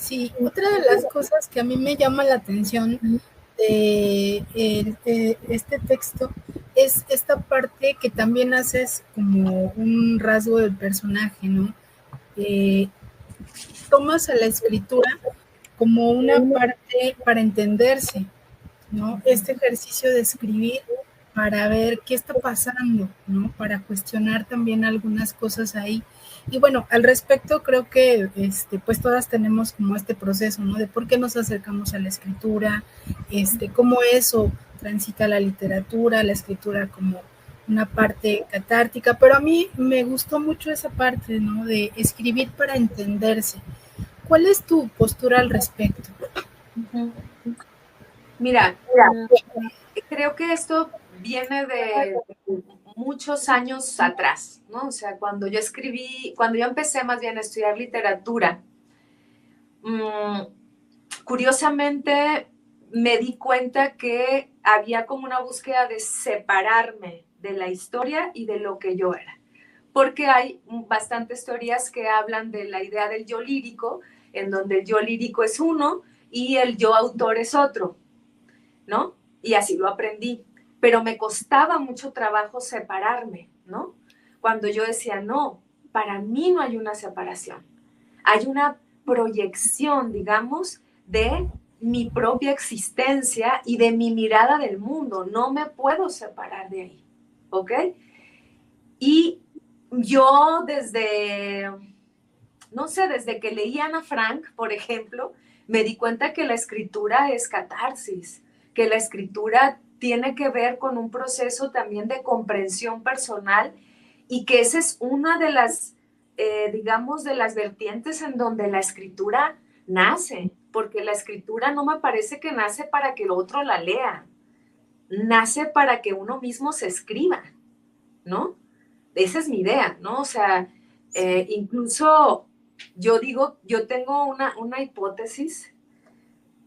Sí, otra de las cosas que a mí me llama la atención de este texto es esta parte que también haces como un rasgo del personaje, ¿no? Eh, Tomas a la escritura como una parte para entenderse, ¿no? Este ejercicio de escribir para ver qué está pasando, ¿no? Para cuestionar también algunas cosas ahí. Y bueno, al respecto creo que pues todas tenemos como este proceso, ¿no? De por qué nos acercamos a la escritura, cómo eso transita la literatura, la escritura como una parte catártica, pero a mí me gustó mucho esa parte, ¿no? De escribir para entenderse. ¿Cuál es tu postura al respecto? Mira, creo que esto viene de muchos años atrás, ¿no? O sea, cuando yo empecé más bien a estudiar literatura, curiosamente me di cuenta que había como una búsqueda de separarme de la historia y de lo que yo era. Porque hay bastantes teorías que hablan de la idea del yo lírico, en donde el yo lírico es uno y el yo autor es otro, ¿no? Y así lo aprendí. Pero me costaba mucho trabajo separarme, ¿no? Cuando yo decía, no, para mí no hay una separación. Hay una proyección, digamos, de mi propia existencia y de mi mirada del mundo. No me puedo separar de ahí, ¿ok? Y yo no sé, desde que leí Ana Frank, por ejemplo, me di cuenta que la escritura es catarsis, que la escritura tiene que ver con un proceso también de comprensión personal y que esa es una de las, digamos, de las vertientes en donde la escritura nace, porque la escritura no me parece que nace para que el otro la lea, nace para que uno mismo se escriba, ¿no? Esa es mi idea, ¿no? O sea, incluso yo digo, yo tengo una hipótesis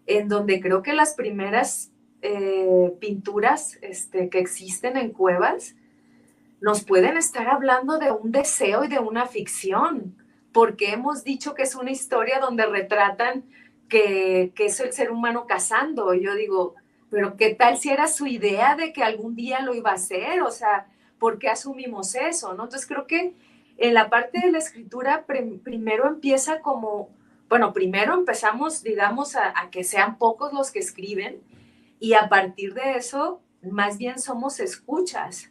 en donde creo que las primeras pinturas que existen en cuevas nos pueden estar hablando de un deseo y de una ficción, porque hemos dicho que es una historia donde retratan que es el ser humano cazando. Y yo digo, pero ¿qué tal si era su idea de que algún día lo iba a hacer? O sea, ¿por qué asumimos eso? ¿No? Entonces creo que en la parte de la escritura primero empieza como, bueno, primero empezamos, digamos, a que sean pocos los que escriben y a partir de eso, más bien somos escuchas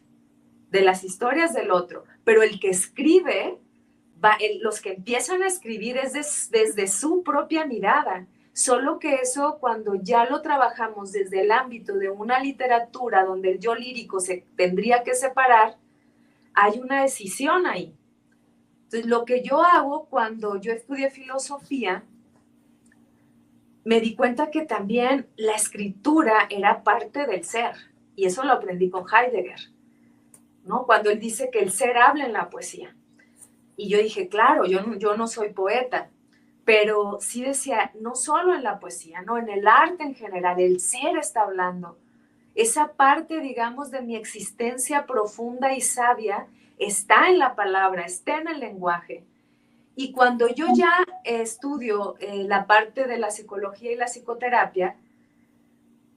de las historias del otro, pero el que escribe, los que empiezan a escribir es desde su propia mirada, solo que eso cuando ya lo trabajamos desde el ámbito de una literatura donde el yo lírico se tendría que separar, hay una decisión ahí. Entonces, lo que yo hago cuando yo estudié filosofía, me di cuenta que también la escritura era parte del ser, y eso lo aprendí con Heidegger, ¿no? Cuando él dice que el ser habla en la poesía. Y yo dije, claro, yo no soy poeta, pero sí decía, no solo en la poesía, no, en el arte en general, el ser está hablando. Esa parte, digamos, de mi existencia profunda y sabia está en la palabra, está en el lenguaje. Y cuando yo ya estudio la parte de la psicología y la psicoterapia,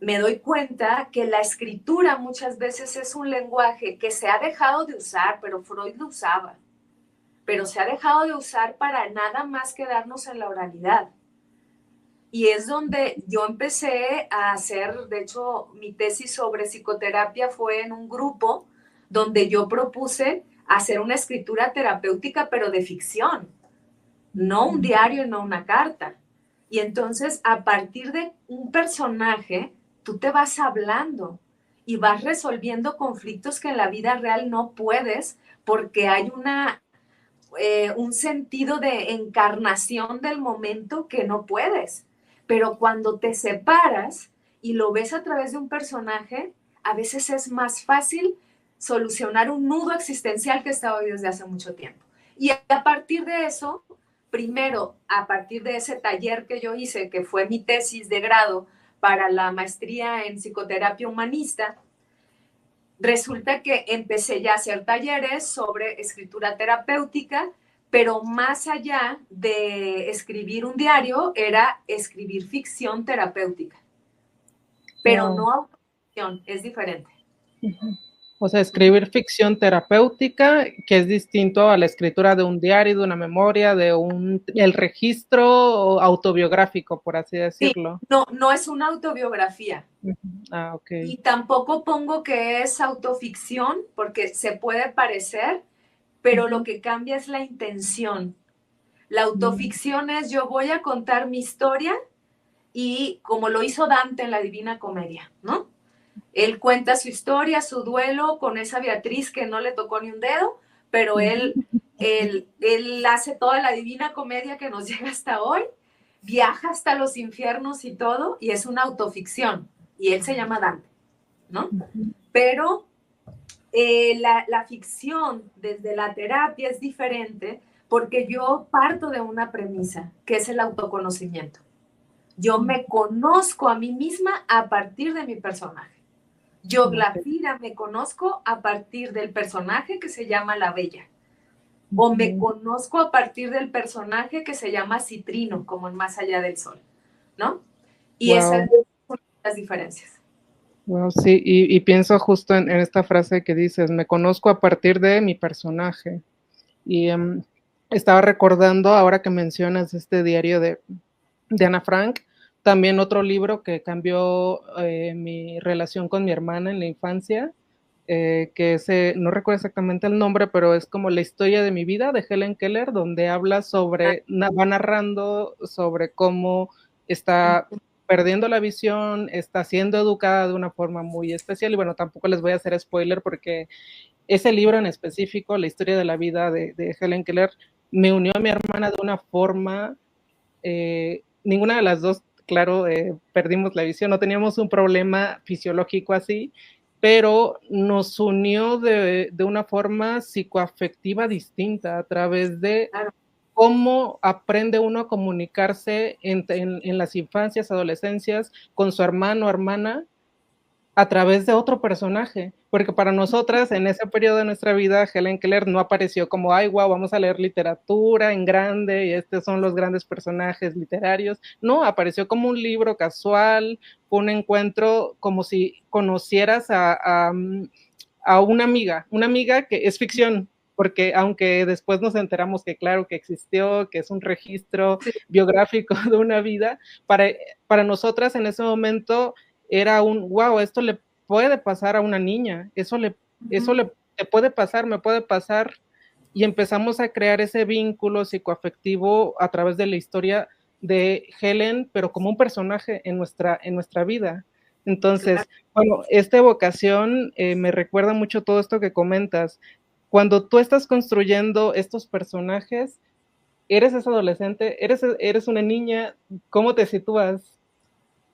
me doy cuenta que la escritura muchas veces es un lenguaje que se ha dejado de usar, pero Freud lo usaba, pero se ha dejado de usar para nada más quedarnos en la oralidad. Y es donde yo empecé a hacer, de hecho, mi tesis sobre psicoterapia fue en un grupo donde yo propuse hacer una escritura terapéutica, pero de ficción, no un diario, no una carta. Y entonces, a partir de un personaje, tú te vas hablando y vas resolviendo conflictos que en la vida real no puedes porque hay un sentido de encarnación del momento que no puedes. Pero cuando te separas y lo ves a través de un personaje, a veces es más fácil solucionar un nudo existencial que estaba ahí desde hace mucho tiempo. Y a partir de eso, primero, a partir de ese taller que yo hice, que fue mi tesis de grado para la maestría en psicoterapia humanista, resulta que empecé ya a hacer talleres sobre escritura terapéutica, pero más allá de escribir un diario, era escribir ficción terapéutica, pero no autoficción, es diferente. O sea, escribir ficción terapéutica, que es distinto a la escritura de un diario, de una memoria, el registro autobiográfico, por así decirlo. Sí, no es una autobiografía. Ok. Y tampoco pongo que es autoficción, porque se puede parecer, pero lo que cambia es la intención. La autoficción es yo voy a contar mi historia y como lo hizo Dante en la Divina Comedia, ¿no? Él cuenta su historia, su duelo con esa Beatriz que no le tocó ni un dedo, pero él hace toda la Divina Comedia que nos llega hasta hoy, viaja hasta los infiernos y todo, y es una autoficción, y él se llama Dante, ¿no? Pero la ficción desde la terapia es diferente porque yo parto de una premisa, que es el autoconocimiento. Yo me conozco a mí misma a partir de mi personaje. Yo, Glafira, me conozco a partir del personaje que se llama la Bella. O me conozco a partir del personaje que se llama Citrino, como en Más allá del sol, ¿no? Y esas son las diferencias. Wow, sí, y pienso justo en esta frase que dices, me conozco a partir de mi personaje. Y estaba recordando, ahora que mencionas este diario de Ana Frank, también otro libro que cambió mi relación con mi hermana en la infancia, que no recuerdo exactamente el nombre, pero es como La historia de mi vida, de Helen Keller, donde habla sobre, va narrando sobre cómo está perdiendo la visión, está siendo educada de una forma muy especial, y bueno, tampoco les voy a hacer spoiler porque ese libro en específico, La historia de la vida de Helen Keller, me unió a mi hermana de una forma, ninguna de las dos, claro, perdimos la visión, no teníamos un problema fisiológico así, pero nos unió de una forma psicoafectiva distinta a través de cómo aprende uno a comunicarse en las infancias, adolescencias, con su hermano o hermana, a través de otro personaje, porque para nosotras en ese periodo de nuestra vida Helen Keller no apareció como, ay, wow, vamos a leer literatura en grande y estos son los grandes personajes literarios. No, apareció como un libro casual, un encuentro como si conocieras a una amiga que es ficción, porque aunque después nos enteramos que claro que existió, que es un registro biográfico de una vida, para nosotras en ese momento era un, wow, esto le puede pasar a una niña, eso le te puede pasar, me puede pasar, y empezamos a crear ese vínculo psicoafectivo a través de la historia de Helen, pero como un personaje en nuestra vida. Entonces, bueno, esta evocación me recuerda mucho todo esto que comentas. Cuando tú estás construyendo estos personajes, eres esa adolescente, eres una niña, ¿cómo te sitúas?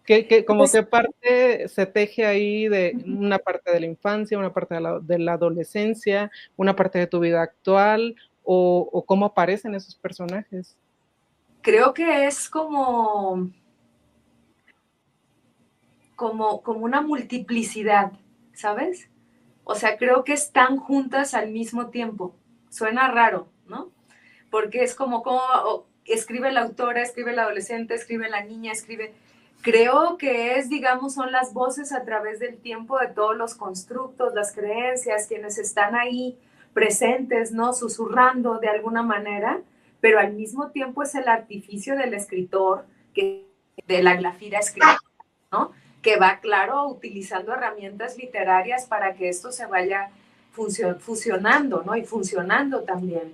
¿Qué parte se teje ahí de una parte de la infancia, una parte de la adolescencia, una parte de tu vida actual, o cómo aparecen esos personajes? Creo que es como una multiplicidad, ¿sabes? O sea, creo que están juntas al mismo tiempo. Suena raro, ¿no? Porque es como escribe la autora, escribe la adolescente, escribe la niña, escribe... Creo que digamos, son las voces a través del tiempo de todos los constructos, las creencias, quienes están ahí presentes, ¿no? Susurrando de alguna manera, pero al mismo tiempo es el artificio del escritor, de la Glafira escritora, ¿no? Que va, claro, utilizando herramientas literarias para que esto se vaya fusionando, ¿no? Y funcionando también.